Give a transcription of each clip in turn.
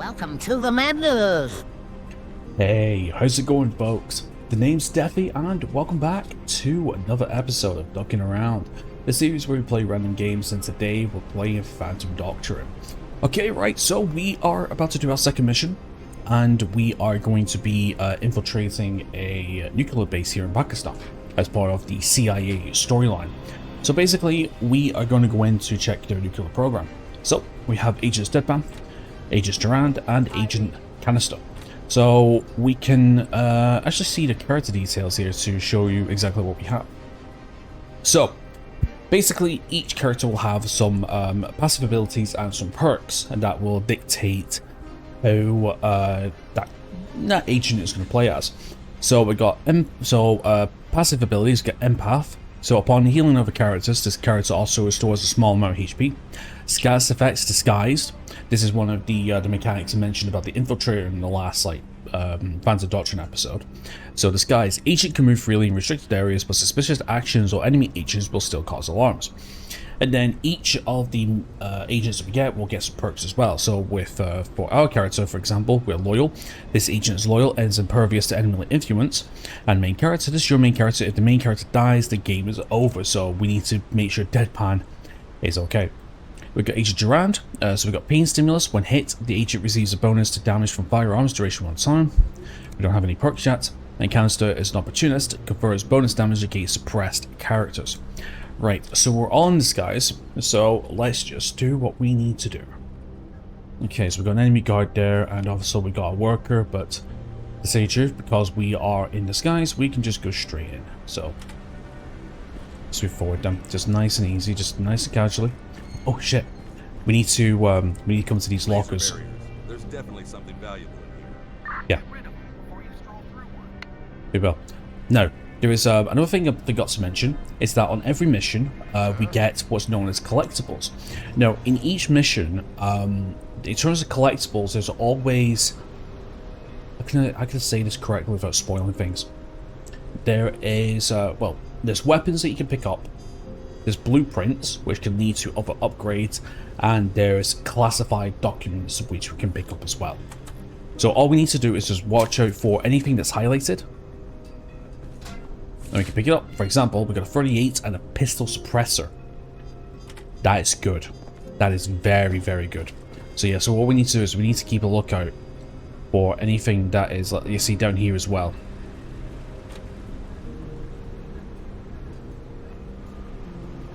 Welcome to the madness. Hey, how's it going, folks? The name's Deathy, and welcome back to another episode of Ducking Around, the series where we play random games, and today we're playing Phantom Doctrine. Okay, right, so we are about to do our second mission, and we are going to be infiltrating a nuclear base here in Pakistan as part of the CIA storyline. So basically, we are going to go in to check their nuclear program. So we have Agents Deadpan, Agent Durand, and Agent Canister. So we can actually see the character details here to show you exactly what we have. So basically, each character will have some passive abilities and some perks, and that will dictate who that agent is going to play as. So we got passive abilities get Empath. So upon healing other characters, this character also restores a small amount of HP. Scarce effects Disguised. This is one of the mechanics I mentioned about the Infiltrator in the last Phantom Doctrine episode. So Disguise. Agent can move freely in restricted areas, but suspicious actions or enemy agents will still cause alarms. And then each of the agents that we get will get some perks as well. So with for our character, for example, we're Loyal. This agent is Loyal and is impervious to enemy influence. And main character, this is your main character. If the main character dies, the game is over. So we need to make sure Deadpan is okay. We've got Agent Durand, so we've got Pain Stimulus. When hit, the agent receives a bonus to damage from firearms, duration 1 time. We don't have any perks yet. And Canister is an opportunist, confers bonus damage against suppressed characters. Right, so we're all in disguise, so let's just do what we need to do. Okay, so we've got an enemy guard there, and also we got a worker, but to say the truth, because we are in disguise, we can just go straight in. So let's move forward then, just nice and easy, just nice and casually. Oh shit, we need to come to these lockers. There's definitely something valuable in here. Yeah. We will. No. There is another thing I forgot to mention, is that on every mission, we get what's known as collectibles. Now, in each mission, in terms of collectibles, there's always... I can say this correctly without spoiling things. There is, well, there's weapons that you can pick up, there's blueprints, which can lead to other upgrades, and there's classified documents, which we can pick up as well. So all we need to do is just watch out for anything that's highlighted, and we can pick it up. For example, we've got a 38 and a pistol suppressor. That is good. That is very, very good. So yeah, so what we need to do is we need to keep a lookout for anything that is, like you see down here as well.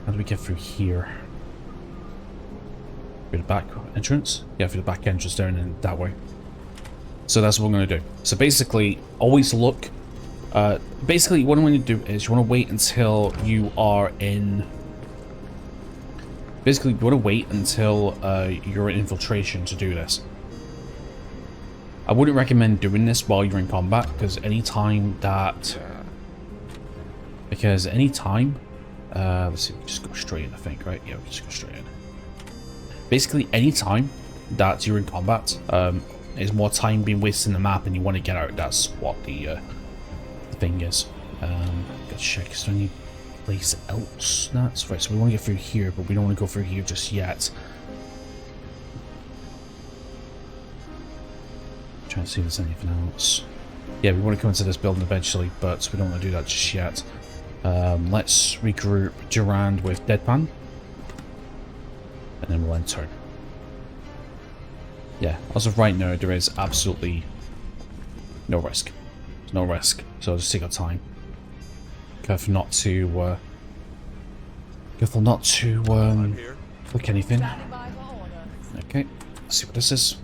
How do we get through here? Through the back entrance? Yeah, through the back entrance down and that way. So that's what we're going to do. So basically, always look... basically, what I'm going to do is you want to wait until you are in... Basically, you want to wait until you're in infiltration to do this. I wouldn't recommend doing this while you're in combat, because any time that... let's see, we just go straight in, I think, right? Yeah, we just go straight in. Basically, any time that you're in combat, there's more time being wasted in the map and you want to get out. That's what the thing is. Gotta check, is there any place else? That's right, so we want to get through here, but we don't want to go through here just yet. Trying to see if there's anything else. Yeah, we want to come into this building eventually, but we don't want to do that just yet. Let's regroup Durand with Deadpan, and then we'll enter. Yeah, as of right now, there is absolutely no risk. There's no risk, so just take our time. Careful not to, click anything. Okay, let's see what this is.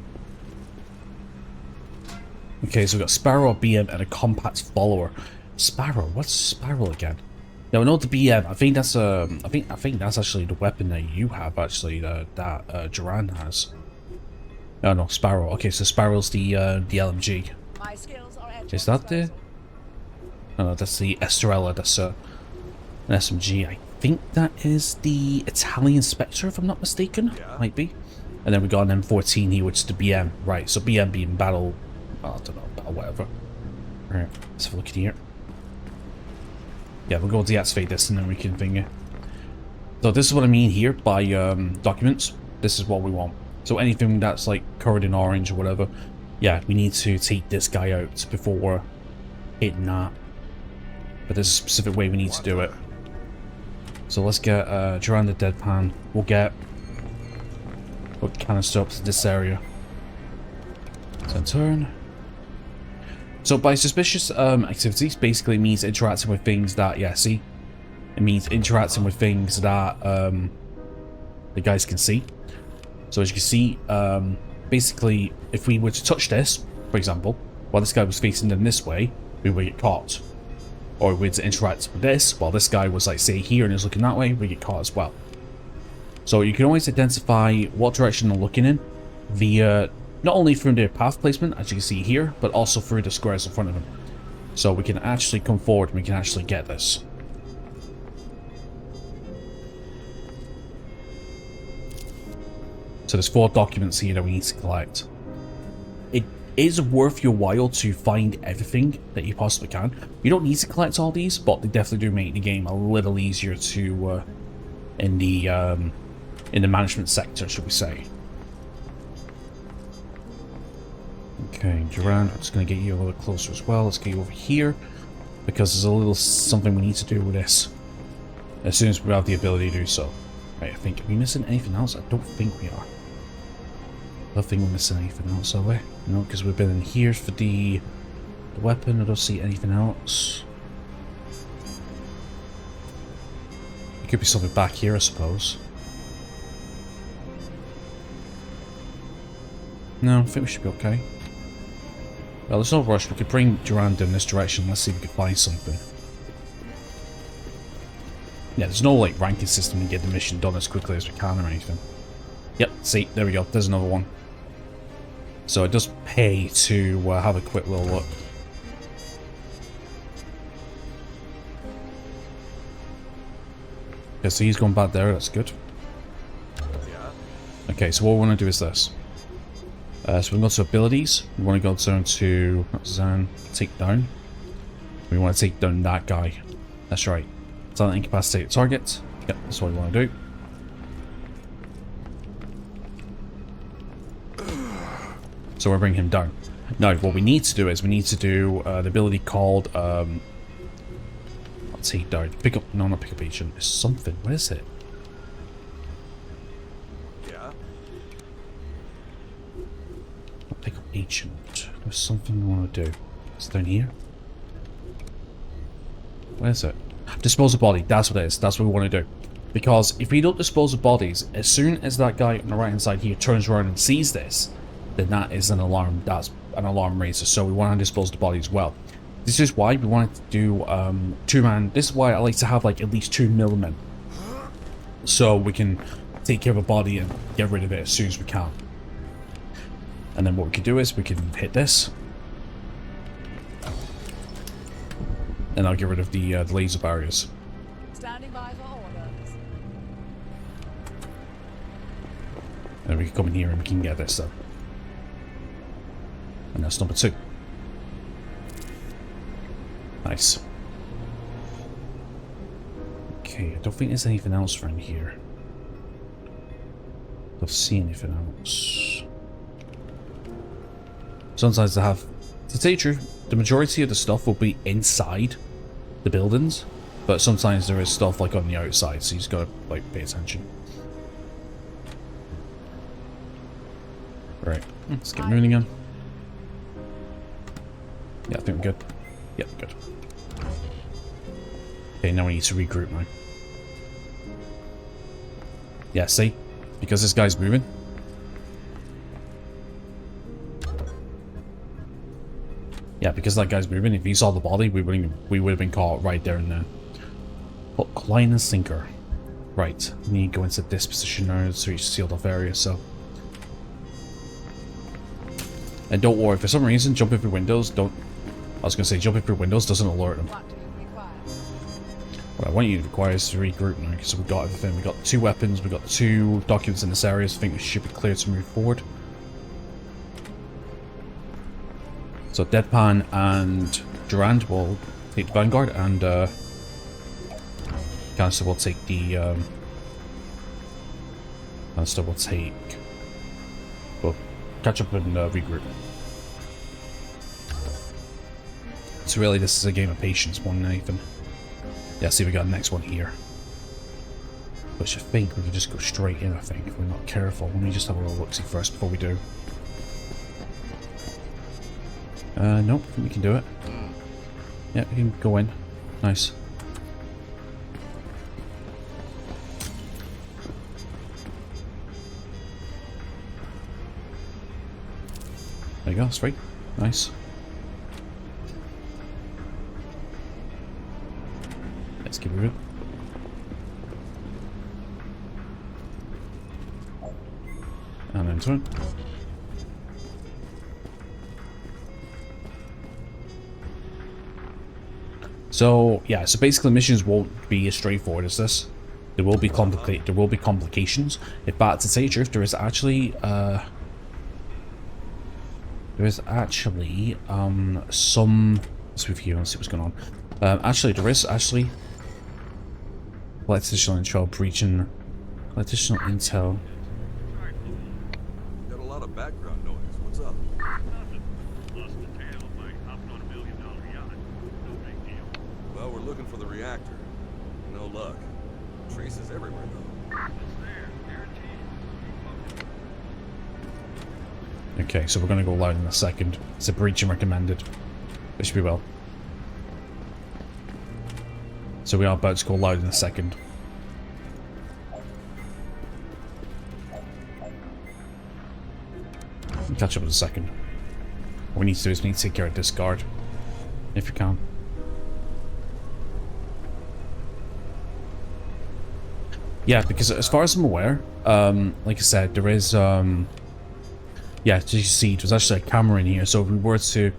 Okay, so we've got Sparrow, BM, and a compact follower. Sparrow, what's Sparrow again? No, not the BM. I think that's I think that's actually the weapon that you have. Actually, that Durand has. Oh no, Sparrow. Okay, so Sparrow's the LMG. Is that the? No, that's the Estrella. That's an SMG. I think that is the Italian Spectre, if I'm not mistaken. Yeah. Might be. And then we got an M14 here, which is the BM. Right. So BM being battle. Well, I don't know, battle whatever. All right. Let's have a look at here. Yeah, we'll go deactivate this and then we can finger. So this is what I mean here by documents. This is what we want. So anything that's like covered in orange or whatever, yeah, we need to take this guy out before hitting that. But there's a specific way we need to do it. So let's get around the deadpan. We'll canister up to this area. So turn. So by suspicious activities basically means interacting with things that, yeah, see? It means interacting with things that the guys can see. So as you can see, basically if we were to touch this, for example, while this guy was facing them this way, we would get caught. Or we were to interact with this, while this guy was like say here and is looking that way, we get caught as well. So you can always identify what direction they're looking in via not only through their path placement, as you can see here, but also through the squares in front of them. So we can actually come forward and we can actually get this. So there's 4 documents here that we need to collect. It is worth your while to find everything that you possibly can. You don't need to collect all these, but they definitely do make the game a little easier to in the management sector, should we say. Okay, Durand, I'm just going to get you a little closer as well. Let's get you over here, because there's a little something we need to do with this as soon as we have the ability to do so. Right, I think, are we missing anything else? I don't think we are. I don't think we're missing anything else, are we? No, because we've been in here for the weapon. I don't see anything else. There could be something back here, I suppose. No, I think we should be okay. Well, there's no rush. We could bring Durand in this direction. Let's see if we can find something. Yeah, there's no like ranking system to get the mission done as quickly as we can or anything. Yep, see, there we go. There's another one. So it does pay to have a quick little look. Okay, so he's going back there. That's good. Okay, so what we want to do is this. So we go to abilities. We want to go down to zone, take down. We want to take down that guy. That's right. Silent incapacitate target. Yep, that's what we want to do. So we'll bring him down. Now, what we need to do is we need to do the ability called take down. Pick up. No, not pick up agent. It's something. What is it? Pick up agent. There's something we want to do. It's down here. Where is it? Dispose of body. That's what it is. That's what we want to do. Because if we don't dispose of bodies, as soon as that guy on the right hand side here turns around and sees this, then that is an alarm. That's an alarm raiser. So we want to dispose of the body as well. This is why we wanted to do 2-man. This is why I like to have like at least 2 millimen, so we can take care of a body and get rid of it as soon as we can. And then what we can do is we can hit this, and I'll get rid of the laser barriers. Standing by for orders. And then we can come in here and we can get this done. And that's number 2. Nice. Okay, I don't think there's anything else around here. I don't see anything else. Sometimes they have, to tell you the truth, the majority of the stuff will be inside the buildings, but sometimes there is stuff like on the outside, so you just gotta like pay attention. Right, let's get moving again. Yeah, I think we're good. Yep, good. Okay, now we need to regroup now. Yeah, see? Because this guy's moving. Yeah, because that guy's moving. If he saw the body, we would have been caught right there and then. Hook, line, and sinker. Right, we need to go into this position now to reach sealed off area, so. And don't worry, for some reason, jumping through windows, I was going to say, jumping through windows doesn't alert them. What I want you to require is to regroup now, so we've got everything. We've got 2 weapons, we've got 2 documents in this area, so I think we should be clear to move forward. So Deadpan and Durand will take the Vanguard, and Canister will take the catch up and regroup. So really, this is a game of patience more than anything. Yeah, see, we got the next one here. Which I think we can just go straight in, I think, if we're not careful. Let me just have a little look-see first before we do. Nope, I think we can do it. Yeah, we can go in. Nice. There you go, straight. Nice. Let's keep it. And then turn. So yeah, so basically missions won't be as straightforward as this. There will be complications. In fact, to tell you the truth, there is actually some. Let's move here and see what's going on. Actually, there is actually political intel breaching. Political intel. Got a lot of background noise. What's up? Well, we're looking for the reactor. No luck. Traces everywhere, though. Okay, so we're going to go loud in a second. It's a breaching recommended. It should be well. So we are about to go loud in a second. We'll catch up in a second. What we need to do is we need to take care of this guard. If you can. Yeah, because as far as I'm aware, like I said, there is, yeah, as you see, there's actually a camera in here, so if we were to,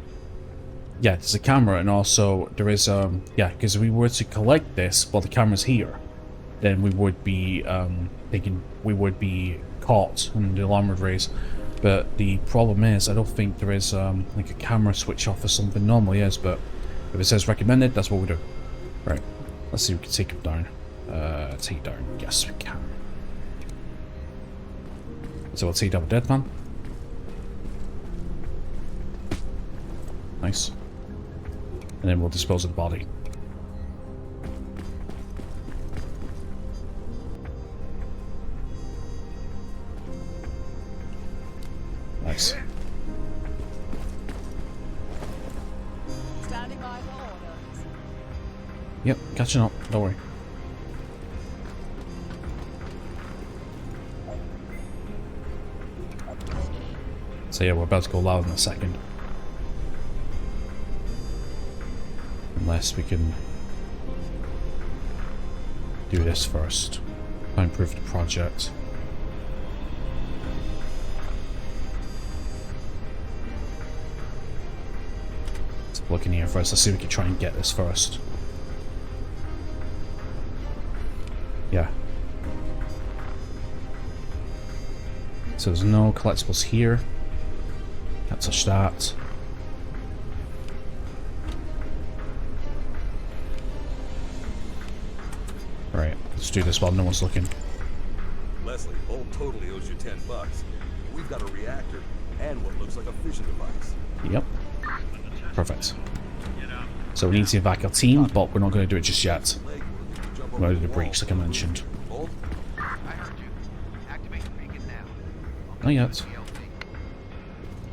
yeah, there's a camera, and also there is, yeah, because if we were to collect this while the camera's here, then we would be, we would be caught, and the alarm would raise. But the problem is, I don't think there is, like a camera switch off or something. Normally is, but if it says recommended, that's what we do. Right, let's see if we can take it down. Take it down. Yes, we can. So we'll take down the dead man. Nice. And then we'll dispose of the body. Nice. Standing by for orders. Yep, catching up. Don't worry. So yeah, we're about to go loud in a second. Unless we can do this first. Try and improve the project. Let's look in here first. Let's see if we can try and get this first. Yeah. So there's no collectibles here. Can't touch that. Right, let's do this while no one's looking. Leslie, Old totally owes you $10. We've got a reactor and what looks like a fission device. Yep. Perfect. So we need to evac our team, but we're not going to do it just yet. We're going to do the breach, like I mentioned. Old? I heard you. Activate the beacon now. Not yet.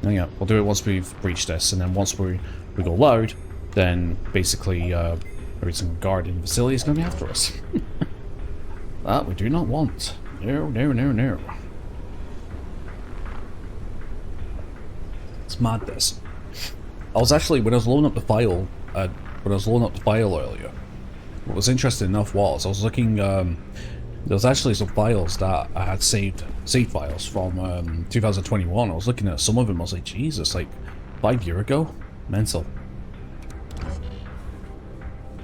Not yet. We'll do it once we've breached this, and then once we go loud, then basically every single guard in the facility is going to be after us. That we do not want. No, no, no, no. It's mad, this. I was actually, when I was loading up the file, earlier, what was interesting enough was, I was looking, there was actually some files that I had saved files from 2021. I was looking at some of them, I was like, Jesus, like 5 years ago? Mental.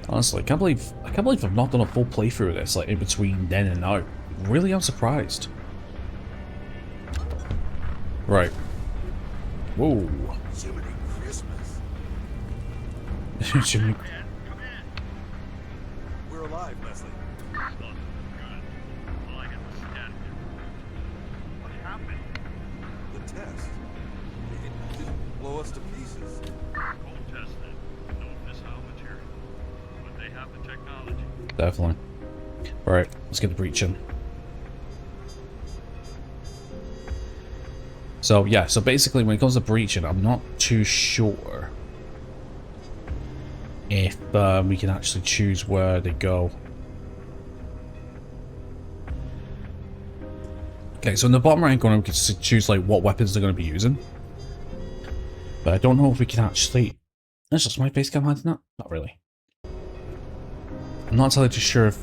Honestly, I can't believe I've not done a full playthrough of this, like, in between then and now. Really, I'm surprised. Right. Whoa. Jiminy Christmas. Jiminy. We're alive, Leslie. What happened? The test. blow us to pieces. Cold test them. No missile material. But they have the technology. Definitely. Alright, let's get the breach in. So yeah, so basically when it comes to breaching, I'm not too sure if we can actually choose where they go. Okay, so in the bottom right corner we can choose like what weapons they're going to be using. But I don't know if we can actually... That's just my face cam hiding that? Not really. I'm not entirely too sure if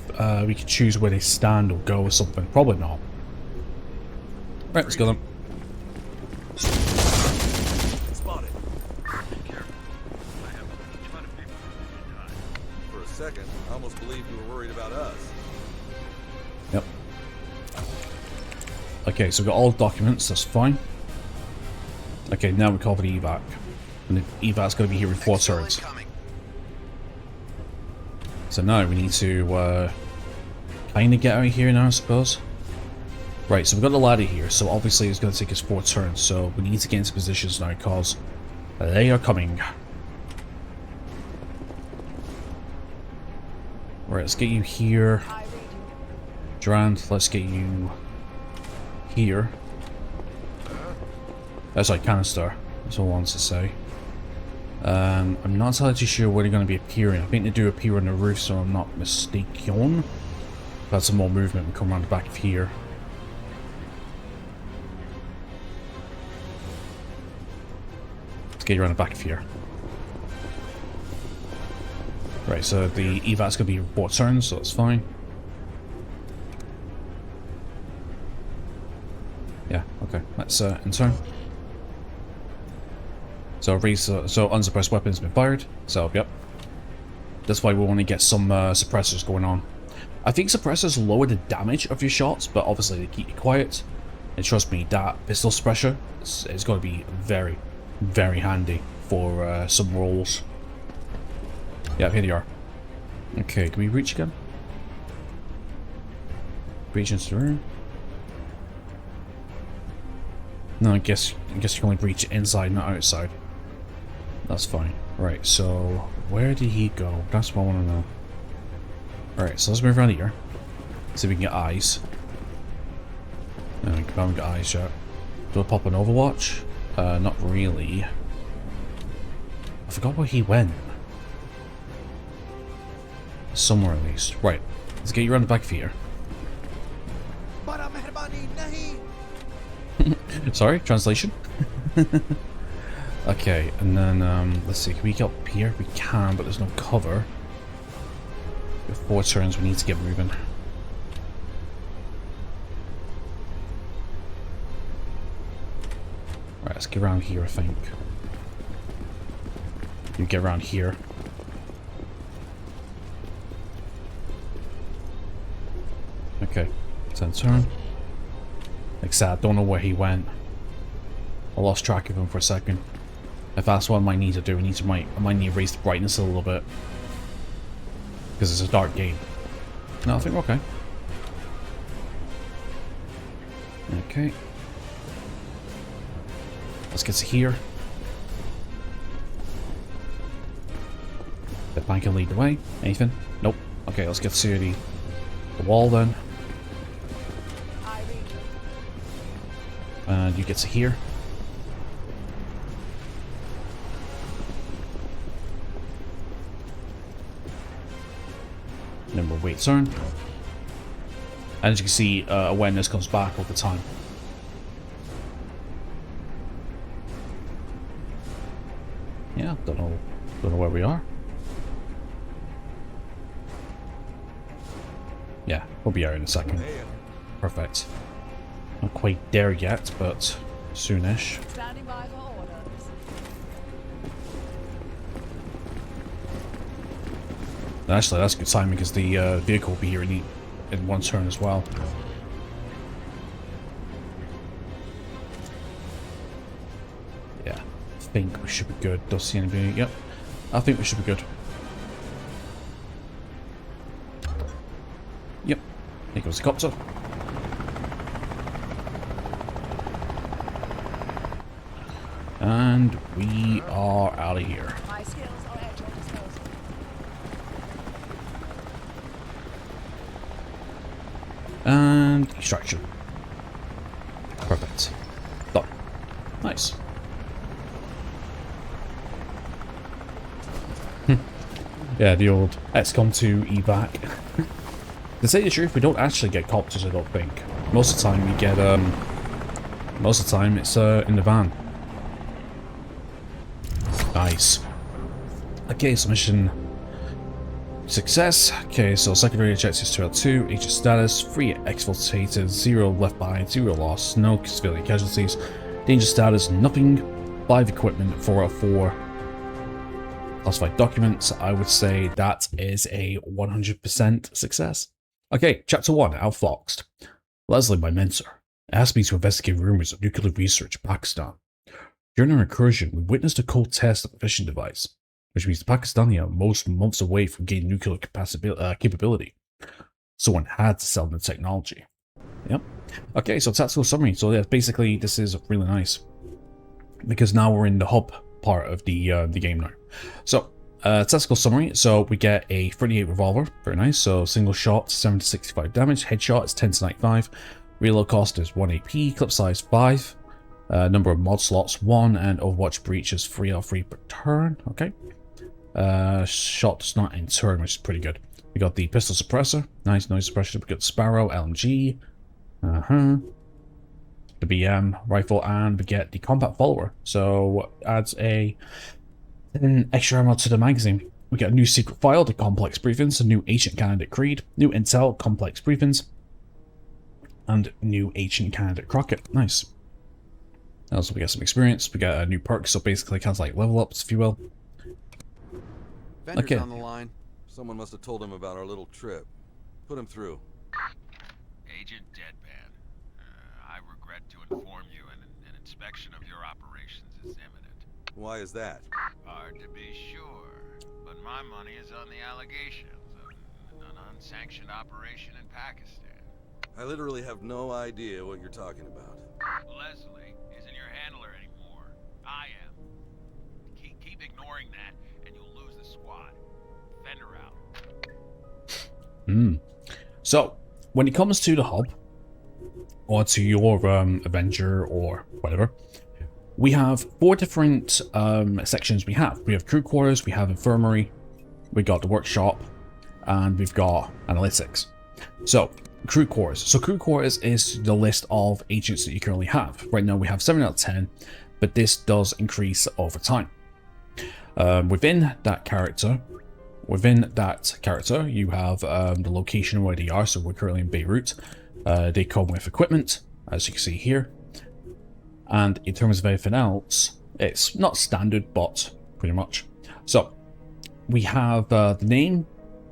we can choose where they stand or go or something. Probably not. Right, let's go then. Spotted. Be careful. I have a ton of people in time. For a second, I almost believed you were worried about us. Yep. Okay, so we've got all the documents, that's fine. Okay, now we call for the evac. And the evac's going to be here in 4 turns. So now we need to kind of get out of here now, I suppose. Right, so we've got the ladder here, so obviously it's going to take us 4 turns, so we need to get into positions now, because they are coming. Right, let's get you here. Durand, let's get you here. That's like canister, that's all I wanted to say. I'm not entirely too sure where they're going to be appearing. I think they do appear on the roof, so I'm not mistaken. We've had some more movement and come around the back of here. Let's get you around the back of here. Right, so the evac's going to be 4 turns, so that's fine. Yeah, okay, let's in turn. So unsuppressed weapons been fired. So yep, that's why we want to get some suppressors going on. I think suppressors lower the damage of your shots, but obviously they keep you quiet. And trust me, that pistol suppressor is going to be very, very handy for some rolls. Yeah, here they are. Okay, can we reach again? Reach into the room. No, I guess you can only breach inside, not outside. That's fine. Right, so where did he go? That's what I want to know. Alright, so let's move around here. See if we can get eyes. No, we haven't got eyes yet. Do I pop an Overwatch? Not really. I forgot where he went. Somewhere at least. Right, let's get you around the back of here. Sorry, translation. Okay, and then let's see, can we get up here? We can, but there's no cover. With 4 turns, we need to get moving. Right, let's get around here, I think. You get around here. Okay, it's end turn. Like I said, I don't know where he went. I lost track of him for a second. If that's what I might need to do, I might need to raise the brightness a little bit. Because it's a dark game. No, I think we're okay. Okay. Let's get to here. The bank can lead the way. Anything? Nope. Okay, let's get to the wall then. And you get to here. And then we'll wait turn. And as you can see, awareness comes back over time. Yeah, don't know where we are. Yeah, we'll be out in a second. Perfect. Not quite there yet, but soonish. Standing by for orders. Actually, that's good timing because the vehicle will be here in 1 turn as well. Yeah, I think we should be good. Don't see anything. Yep, I think we should be good. Yep, here goes the copter. And we are out of here. My skills are at your disposal. And extraction. Perfect. Done. Nice. Yeah, the old XCOM 2 evac. To say the truth, we don't actually get copters, I don't think. Most of the time we get, most of the time it's in the van. Nice. Okay, so mission success. Okay, so secondary objectives 2 out of 2, agent status, 3 exfiltrated, 0 left behind, 0 lost, no civilian casualties, danger status, nothing, 5 equipment, 4 out of 4. Classified documents, I would say that is a 100% success. Okay, chapter 1, Outfoxed. Leslie, my mentor, asked me to investigate rumors of nuclear research in Pakistan. During our incursion, we witnessed a cold test of the fission device, which means the Pakistani are most months away from gaining nuclear capability. Someone had to sell them the technology. Yep. Okay, so tactical summary. So yeah, basically this is really nice, because now we're in the hub part of the game now. So tactical summary. So we get a 38 revolver, very nice. So single shot 7 to 65 damage, headshot is 10 to 95, reload cost is 1 AP, clip size 5. Number of mod slots 1, and Overwatch breach is 3 out of 3 per turn. Okay. Shot does not end turn, which is pretty good. We got the pistol suppressor, nice noise suppression. We got the Sparrow, LMG, the BM rifle, and we get the combat follower. So adds an extra ammo to the magazine. We get a new secret file, the complex briefings, a new ancient candidate creed, new intel, complex briefings, and new ancient candidate Crockett. Nice. Also, we get some experience. We got a new perk, so basically kind of like level ups, if you will. Vendor's Okay. on the line. Someone must have told him about our little trip. Put him through. Agent Deadpan, I regret to inform you an inspection of your operations is imminent. Why is that? Hard to be sure, but my money is on the allegations of an unsanctioned operation in Pakistan. I literally have no idea what you're talking about. Leslie isn't your handler anymore. I am. Keep ignoring that, and you'll lose the squad. Fender out. So, when it comes to the hub, or to your Avenger or whatever, we have 4 different sections we have. We have crew quarters, we have infirmary, we got the workshop, and we've got analytics. So, crew quarters. So crew quarters is the list of agents that you currently have. Right now we have 7 out of 10, but this does increase over time. Within that character, you have the location where they are. So we're currently in Beirut. They come with equipment, as you can see here. And in terms of anything else, it's not standard, but pretty much. So we have the name.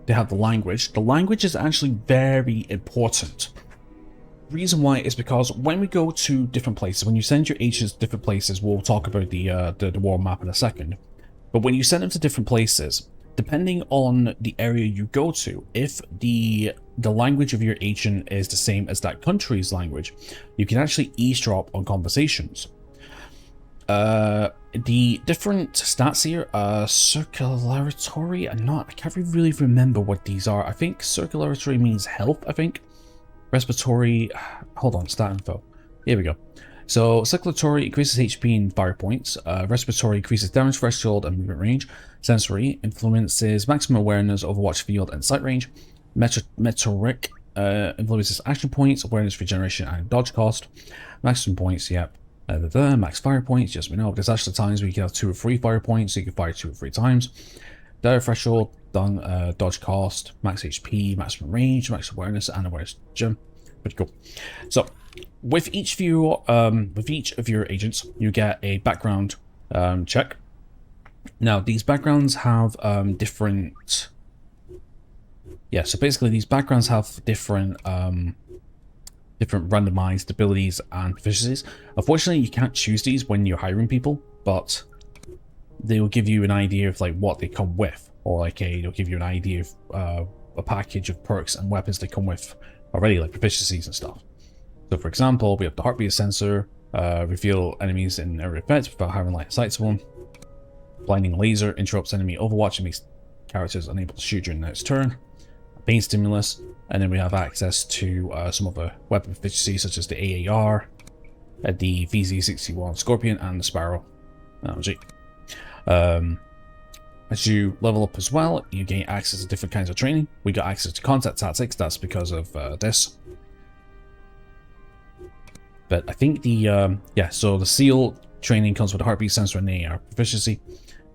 They have the language. The language is actually very important. The reason why is because when we go to different places, when you send your agents to different places, we'll talk about the war map in a second. But when you send them to different places, depending on the area you go to, if the language of your agent is the same as that country's language, you can actually eavesdrop on conversations. The different stats here, circulatory, I can't really remember what these are. I think circulatory means health, I think. Respiratory, hold on, stat info. Here we go. So circulatory increases HP and fire points. Respiratory increases damage threshold and movement range. Sensory influences maximum awareness, overwatch field, and sight range. Metric influences action points, awareness, regeneration, and dodge cost. Maximum points, yep. Max fire points, yes we know. There's actually times where you can have 2 or 3 fire points, so you can fire 2 or 3 times. Dire threshold, dodge cost, max HP, maximum range, max awareness, and awareness gem. Pretty cool. So with each of your agents, you get a background check. Now these backgrounds have different. Yeah, so basically these backgrounds have different randomized abilities and proficiencies. Unfortunately, you can't choose these when you're hiring people, but they will give you an idea of like what they come with, or like they'll give you an idea of a package of perks and weapons they come with already, like proficiencies and stuff. So for example, we have the heartbeat sensor, Reveal enemies in area effects without having line of sight to them. Blinding laser interrupts enemy overwatch and makes characters unable to shoot during the next turn. Pain stimulus, and then we have access to some other weapon efficiencies such as the AAR, the VZ61 Scorpion, and the Sparrow. As you level up as well, you gain access to different kinds of training. We got access to contact tactics, that's because of this. But I think the, so the SEAL training comes with a heartbeat sensor and AR proficiency.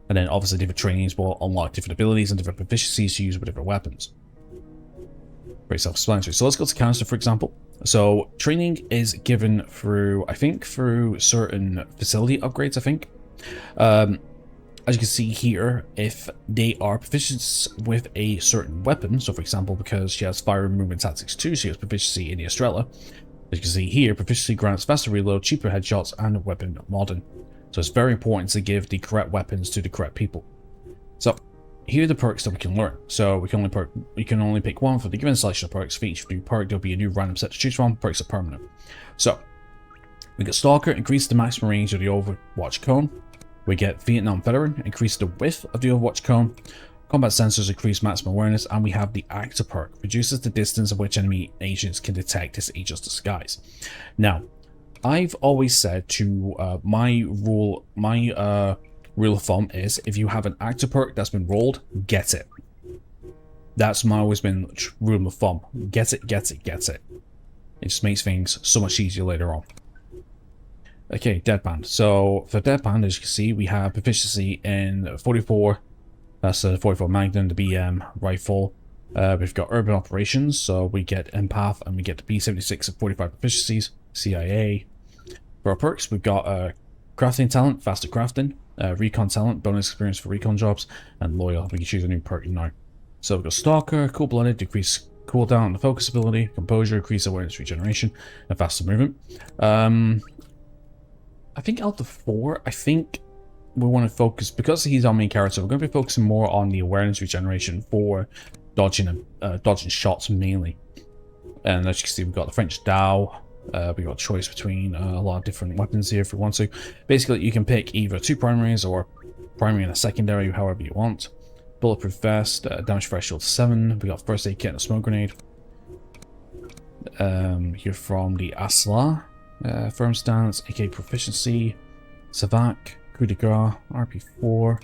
And then obviously different trainings will unlock different abilities and different proficiencies to use with different weapons. Very self-explanatory. So let's go to canister, for example. So training is given through, I think, through certain facility upgrades, I think. As you can see here, if they are proficient with a certain weapon, so for example, because she has fire and movement tactics 2, she has proficiency in the Estrella. As you can see here, proficiency grants faster reload, cheaper headshots, and weapon modern. So it's very important to give the correct weapons to the correct people. So here are the perks that we can learn. So we can only pick one for the given selection of perks. For each new perk, there'll be a new random set to choose from. Perks are permanent. So we get Stalker, increase the maximum range of the Overwatch cone. We get Vietnam Veteran, increase the width of the Overwatch cone. Combat sensors increase maximum awareness, and we have the Actor perk, reduces the distance at which enemy agents can detect this agent's disguise. Now, I've always said to my rule of thumb is if you have an Actor perk that's been rolled, get it. That's my always been rule of thumb. Get it, get it, get it. It just makes things so much easier later on. Okay, Deadpan. So for Deadpan, as you can see, we have proficiency in 44. That's the 44 Magnum, the BM rifle. We've got Urban Operations, so we get Empath and we get the P76 at 45 proficiencies. CIA. For our perks, we've got Crafting Talent, Faster Crafting. Recon Talent, bonus experience for recon jobs. And Loyal, we can choose a new perk now. So we've got Stalker, Cool-Blooded, decrease cooldown and the focus ability. Composure, increase awareness regeneration, and faster movement. I think out of the 4, I think we want to focus, because he's our main character, we're going to be focusing more on the awareness regeneration for dodging shots mainly. And as you can see, we've got the French Dao. We've got a choice between a lot of different weapons here if we want to. Basically, you can pick either 2 primaries or primary and a secondary, however you want. Bulletproof vest, damage threshold 7. We got first aid kit and a smoke grenade. Here from the Asla. Firm stance, AK proficiency, Savak, Coup de Grace, RP4,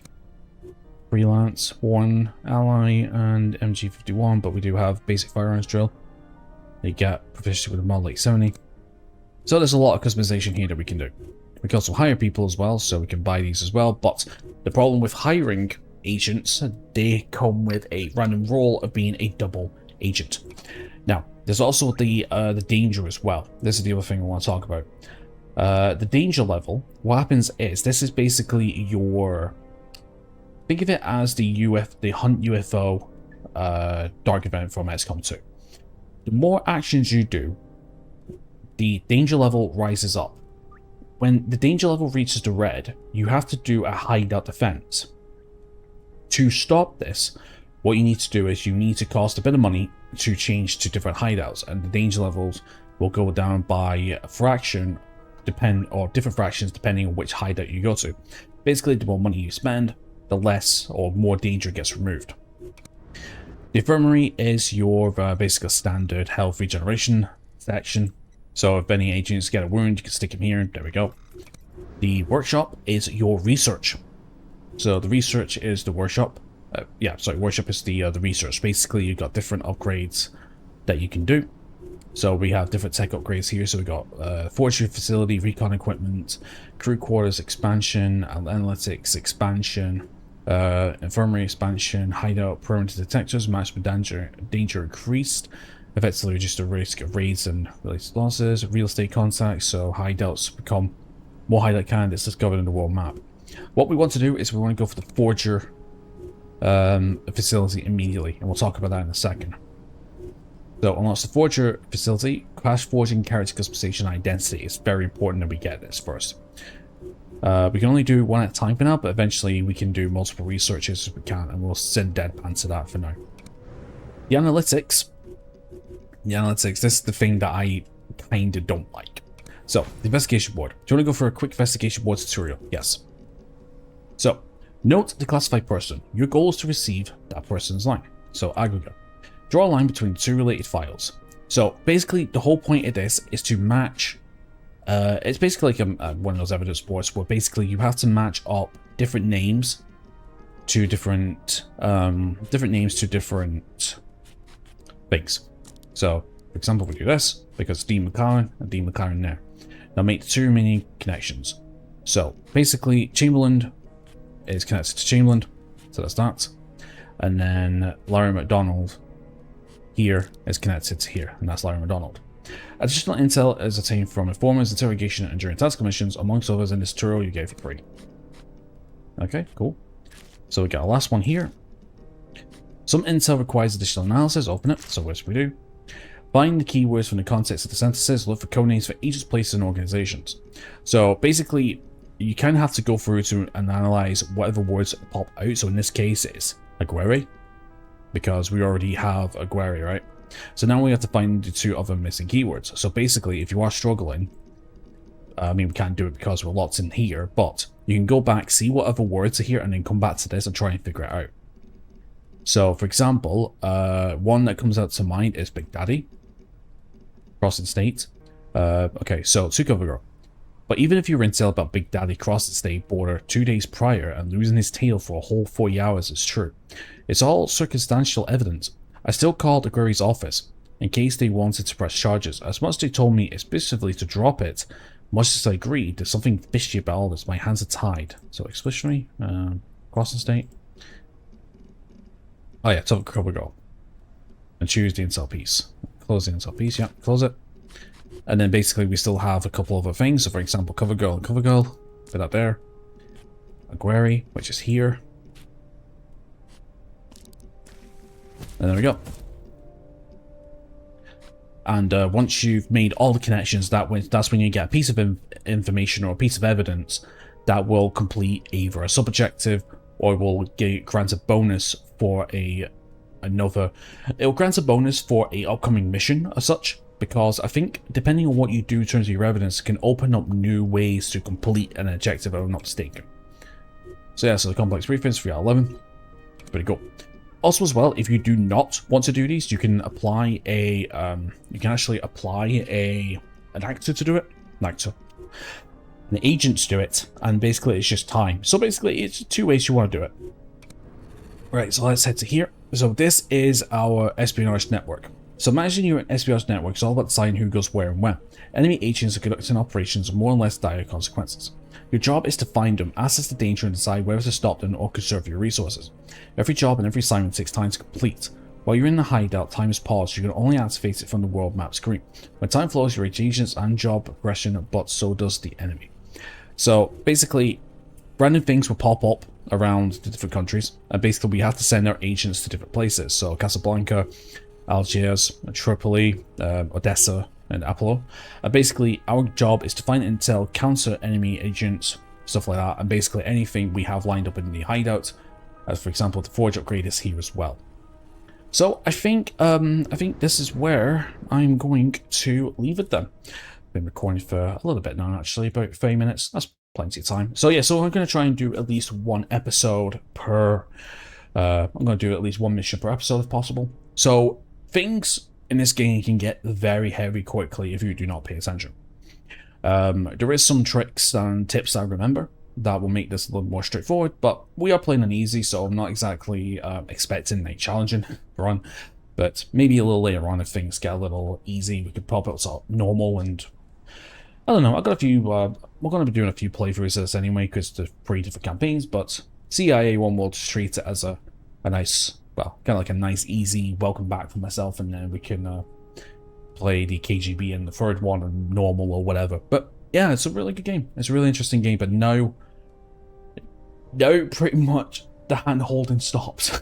Freelance, 1 ally, and MG51, but we do have basic firearms drill. You get proficiency with a Model 870. So there's a lot of customization here that we can do. We can also hire people as well, so we can buy these as well, but the problem with hiring agents, they come with a random roll of being a double agent. Now, there's also the danger as well. This is the other thing I want to talk about. The danger level, what happens is, this is basically your... Think of it as the Hunt UFO dark event from XCOM 2. The more actions you do, the danger level rises up. When the danger level reaches the red, you have to do a hideout defense. To stop this, what you need to do is you need to cost a bit of money to change to different hideouts, and the danger levels will go down by a fraction, different fractions depending on which hideout you go to. Basically, the more money you spend, the less or more danger gets removed. The infirmary is your basically standard health regeneration section. So if any agents get a wound, you can stick them here. There we go. The workshop is your research. So the research is the workshop. Workshop is the research. Basically, you've got different upgrades that you can do. So we have different tech upgrades here. So we got forestry facility, recon equipment, crew quarters expansion, analytics expansion, infirmary expansion, hideout, perimeter detectors, maximum danger increased, effectively reduce the risk of raids and related losses, real estate contacts, so hideouts become more hideout candidates discovered in the world map. What we want to do is we want to go for the Forger facility immediately, and we'll talk about that in a second. So unlocks the Forger facility, Crash Forging character customization identity. It's very important that we get this first. We can only do one at a time for now, but eventually we can do multiple researches if we can, and we'll send Deadpan to that for now. The analytics, this is the thing that I kinda don't like. So, the investigation board. Do you want to go for a quick investigation board tutorial? Yes. So, note the classified person. Your goal is to receive that person's line. So, aggregate. Draw a line between two related files. So, basically, the whole point of this is to match. It's basically like one of those evidence boards where basically you have to match up different names to different things. So, for example, we do this because Dean McLaren and Dean McLaren there. Now make too many connections. So basically, Chamberlain is connected to Chamberlain, so that's that. And then Larry McDonald here is connected to here, and that's Larry McDonald. Additional intel is obtained from informers, interrogation, and during tactical missions, amongst others in this tutorial you get for free. Okay, cool. So we got our last one here. Some intel requires additional analysis. Open it. So what do we do? Find the keywords from the context of the sentences. Look for codenames for agents, places, and organizations. So basically, you kind of have to go through to and analyze whatever words pop out. So in this case, it's Aguirre, because we already have Aguirre, right? So now we have to find the two other missing keywords. So basically, if you are struggling, I mean, we can't do it because we're locked in here, but you can go back, see what other words are here, and then come back to this and try and figure it out. So, for example, one that comes out to mind is Big Daddy. Crossing state. Okay, so Covergirl. But even if you're intel about Big Daddy crossing state border 2 days prior and losing his tail for a whole 40 hours is true, it's all circumstantial evidence. I still called Aguirre's office in case they wanted to press charges. As much as they told me explicitly to drop it, much as I agreed, there's something fishy about all this. My hands are tied. So explicitly, crossing state. Oh yeah, talk Covergirl. And choose the intel piece. Close the intel piece, yeah, close it. And then basically we still have a couple other things. So for example, Covergirl and Covergirl, put that there. Aguirre, which is here. And there we go. And once you've made all the connections, that's when you get a piece of information or a piece of evidence that will complete either a sub-objective or will grant a bonus for it'll grant a bonus for a upcoming mission as such, because I think depending on what you do in terms of your evidence, it can open up new ways to complete an objective if I'm not mistaken. So yeah, so the complex briefings 3 out of 11. Pretty cool. Also as well, if you do not want to do these, you can apply a an actor to do it. An agent to do it, and basically it's just time. So basically it's 2 ways you want to do it. Right, so let's head to here. So this is our espionage network. So managing your espionage network is all about deciding who goes where and when. Enemy agents are conducting operations of more or less dire consequences. Your job is to find them, assess the danger, and decide whether to stop them or conserve your resources. Every job and every assignment takes time to complete. While you're in the hideout, time is paused. You can only activate it from the world map screen. When time flows, your agents and job progression, but so does the enemy. So basically, random things will pop up around the different countries, and basically we have to send our agents to different places. So Casablanca, Algiers, Tripoli, Odessa, and Apollo. And basically our job is to find intel, counter enemy agents, stuff like that, and basically anything we have lined up in the hideout. As for example, the Forge upgrade is here as well. So I think this is where I'm going to leave it then. Been recording for a little bit now, actually, about 30 minutes. That's plenty of time. So yeah, so I'm going to try and do at least one episode per. I'm going to do at least one mission per episode if possible. So things in this game can get very heavy quickly if you do not pay attention. There is some tricks and tips that I remember that will make this a little more straightforward, but we are playing on easy, so I'm not exactly expecting a challenging run. But maybe a little later on, if things get a little easy, we could pop it to normal. And I don't know, I've got a few, we're going to be doing a few playthroughs of this anyway, because there's 3 different campaigns, but CIA one will just treat it as a nice, well, kind of like a nice, easy welcome back for myself, and then we can play the KGB in the 3rd one, or normal, or whatever. But yeah, it's a really good game. It's a really interesting game, but now pretty much the hand-holding stops.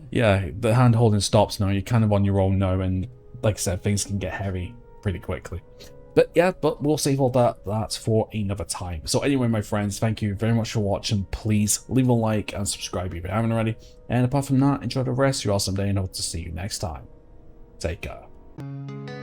Yeah, the hand-holding stops now. You're kind of on your own now, and like I said, things can get heavy pretty quickly. But yeah, but we'll save all that for another time. So anyway, my friends, thank you very much for watching. Please leave a like and subscribe if you haven't already. And apart from that, enjoy the rest of your awesome day, and hope to see you next time. Take care.